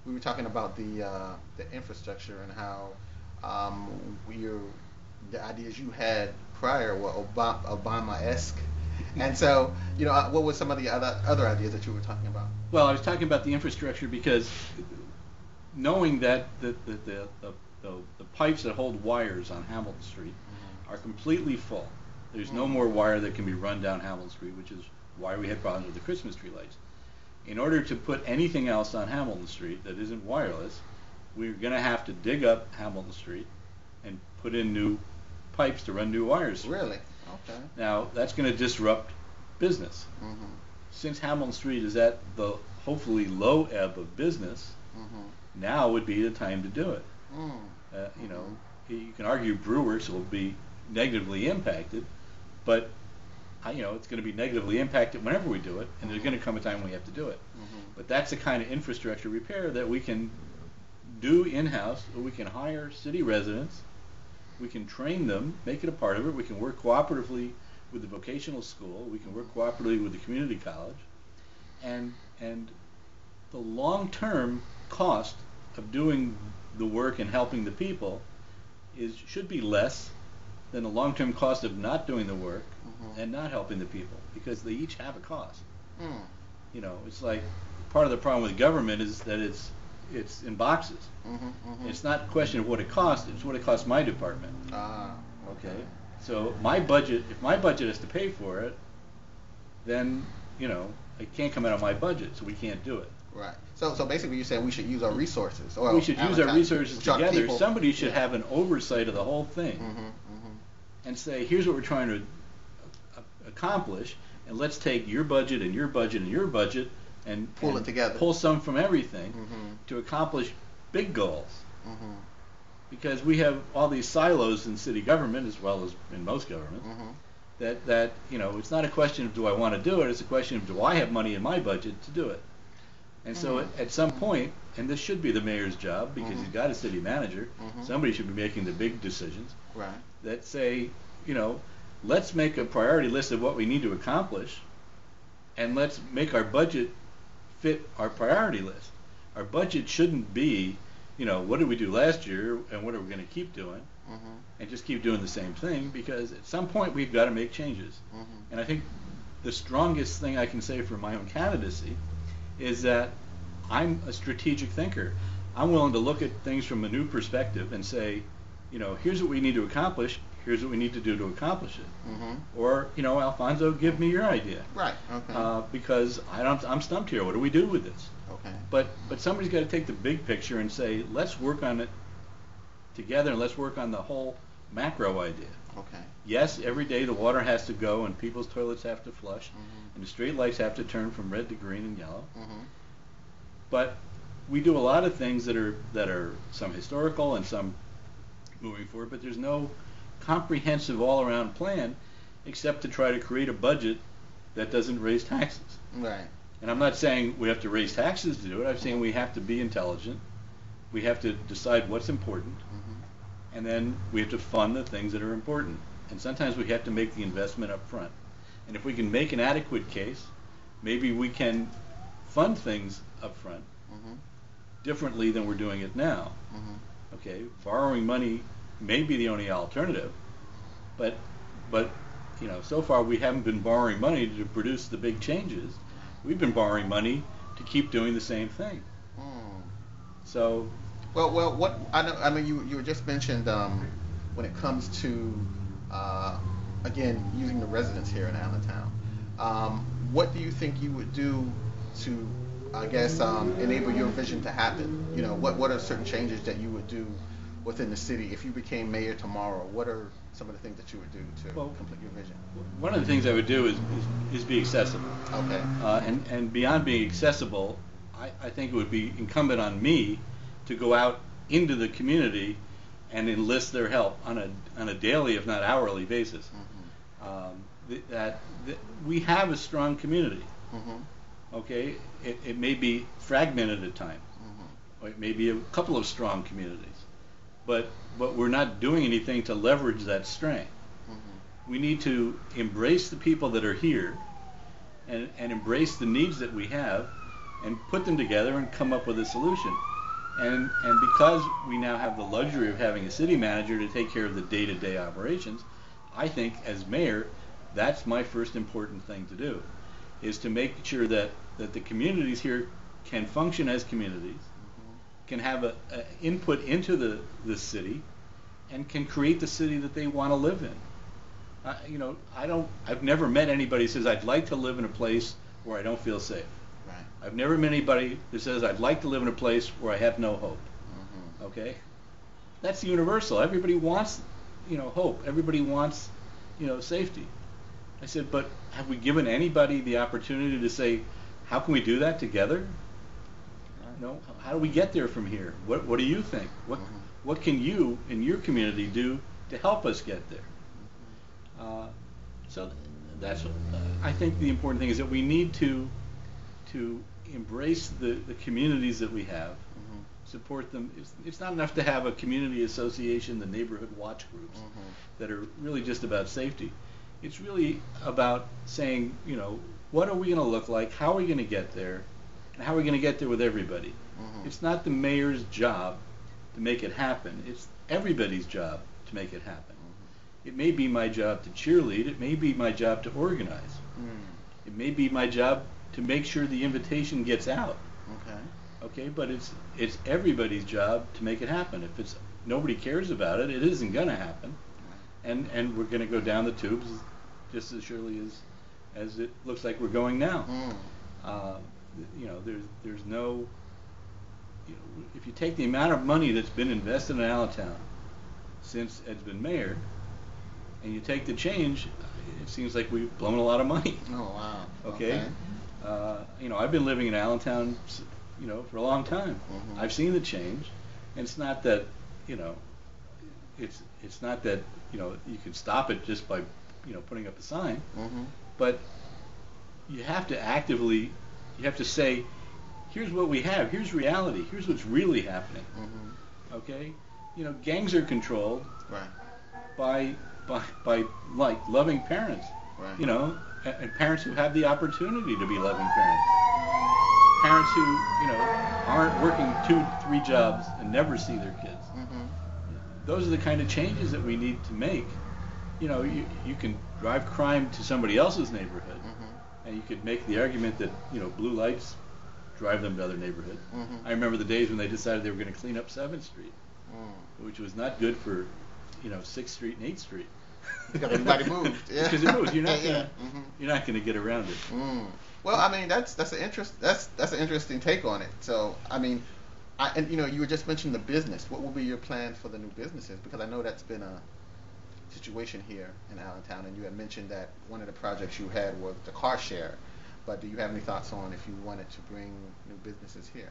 we were talking about the infrastructure and how you the ideas you had prior were Obama-esque, and so what were some of the other ideas that you were talking about? Well, I was talking about the infrastructure because knowing that the pipes that hold wires on Hamilton Street are completely full. There's no more wire that can be run down Hamilton Street, which is why we had problems with the Christmas tree lights. In order to put anything else on Hamilton Street that isn't wireless, we're going to have to dig up Hamilton Street and put in new pipes to run new wires through. Really? Okay. Now, that's going to disrupt business. Mm-hmm. Since Hamilton Street is at the hopefully low ebb of business, now would be the time to do it. Mm. You can argue brewers will be negatively impacted, but it's going to be negatively impacted whenever we do it, and there's going to come a time when we have to do it. But that's the kind of infrastructure repair that we can do in-house, or we can hire city residents, we can train them, make it a part of it, we can work cooperatively with the vocational school, we can work cooperatively with the community college, and the long-term cost of doing the work and helping the people should be less than the long-term cost of not doing the work and not helping the people, because they each have a cost. It's like part of the problem with government is that it's in boxes. It's not a question of what it costs; it's what it costs my department. Okay. So my budget, if my budget has to pay for it, then it can't come out of my budget, so we can't do it. Right. So basically, you're saying we should use our resources, or we should use our resources together. Somebody should Yeah. have an oversight of the whole thing and say, here's what we're trying to accomplish, and let's take your budget and your budget and your budget and Pull it together. pull some from everything to accomplish big goals. Because we have all these silos in city government, as well as in most governments, that it's not a question of do I want to do it, it's a question of do I have money in my budget to do it. And so at some point, and this should be the mayor's job because he's got a city manager, somebody should be making the big decisions Right. that say, let's make a priority list of what we need to accomplish, and let's make our budget fit our priority list. Our budget shouldn't be, what did we do last year and what are we going to keep doing, and just keep doing the same thing, because at some point we've got to make changes. And I think the strongest thing I can say for my own candidacy is that I'm a strategic thinker. I'm willing to look at things from a new perspective and say, here's what we need to accomplish, here's what we need to do to accomplish it. Or, Alfonso, give me your idea. Right. Okay. Because I'm stumped here. What do we do with this? Okay. But somebody's got to take the big picture and say, let's work on it together and let's work on the whole macro idea. Okay. Yes, every day the water has to go and people's toilets have to flush and the street lights have to turn from red to green and yellow. But we do a lot of things that are some historical and some moving forward, but there's no comprehensive all-around plan except to try to create a budget that doesn't raise taxes. Right. And I'm not saying we have to raise taxes to do it. I'm saying we have to be intelligent. We have to decide what's important, and then we have to fund the things that are important. And sometimes we have to make the investment up front. And if we can make an adequate case, maybe we can fund things up front differently than we're doing it now. Okay, borrowing money may be the only alternative, but so far we haven't been borrowing money to produce the big changes. We've been borrowing money to keep doing the same thing. So, well, what I mean, you were just mentioned when it comes to again using the residents here in Allentown. What do you think you would do to, I guess, enable your vision to happen? What are certain changes that you would do within the city if you became mayor tomorrow? What are some of the things that you would do to complete your vision? One of the things I would do is be accessible. Okay. And beyond being accessible, I think it would be incumbent on me to go out into the community and enlist their help on a daily, if not hourly basis. That we have a strong community. Okay, it may be fragmented at times, or it may be a couple of strong communities, but we're not doing anything to leverage that strength. We need to embrace the people that are here, and embrace the needs that we have, and put them together and come up with a solution. And because we now have the luxury of having a city manager to take care of the day-to-day operations, I think as mayor, that's my first important thing to do, is to make sure that the communities here can function as communities, can have a input into the city, and can create the city that they want to live in. I've never met anybody who says I'd like to live in a place where I don't feel safe. Right. I've never met anybody who says I'd like to live in a place where I have no hope. Okay? That's universal. Everybody wants, hope. Everybody wants, safety. I said, but have we given anybody the opportunity to say, how can we do that together? How do we get there from here? What do you think? What can you in your community do to help us get there? So that's I think the important thing is that we need to embrace the communities that we have, support them. It's not enough to have a community association, the neighborhood watch groups that are really just about safety. It's really about saying, what are we going to look like? How are we going to get there? And how are we going to get there with everybody? It's not the mayor's job to make it happen. It's everybody's job to make it happen. It may be my job to cheerlead. It may be my job to organize. It may be my job to make sure the invitation gets out. Okay, but it's everybody's job to make it happen. If it's nobody cares about it, it isn't going to happen, and we're going to go down the tubes just as surely as it looks like we're going now. There's no. If you take the amount of money that's been invested in Allentown since Ed's been mayor, and you take the change, it seems like we've blown a lot of money. Oh wow. Okay. I've been living in Allentown, for a long time. I've seen the change, and it's not that, it's not that you can stop it just by putting up a sign, but you have to say, here's what we have, here's reality, here's what's really happening. Okay, gangs are controlled by like loving parents, and parents who have the opportunity to be loving parents. Parents who, aren't working 2-3 jobs and never see their kids. Those are the kind of changes that we need to make. You can drive crime to somebody else's neighborhood, and you could make the argument that, blue lights drive them to other neighborhoods. I remember the days when they decided they were going to clean up 7th Street, which was not good for, 6th Street and 8th Street. Because everybody moved. Yeah. Because it moves. You're not going to get around it. Well, I mean, that's an interesting take on it. So, I mean, you were just mentioning the business. What will be your plan for the new businesses? Because I know that's been a situation here in Allentown, and you had mentioned that one of the projects you had was the car share. But do you have any thoughts on if you wanted to bring new businesses here?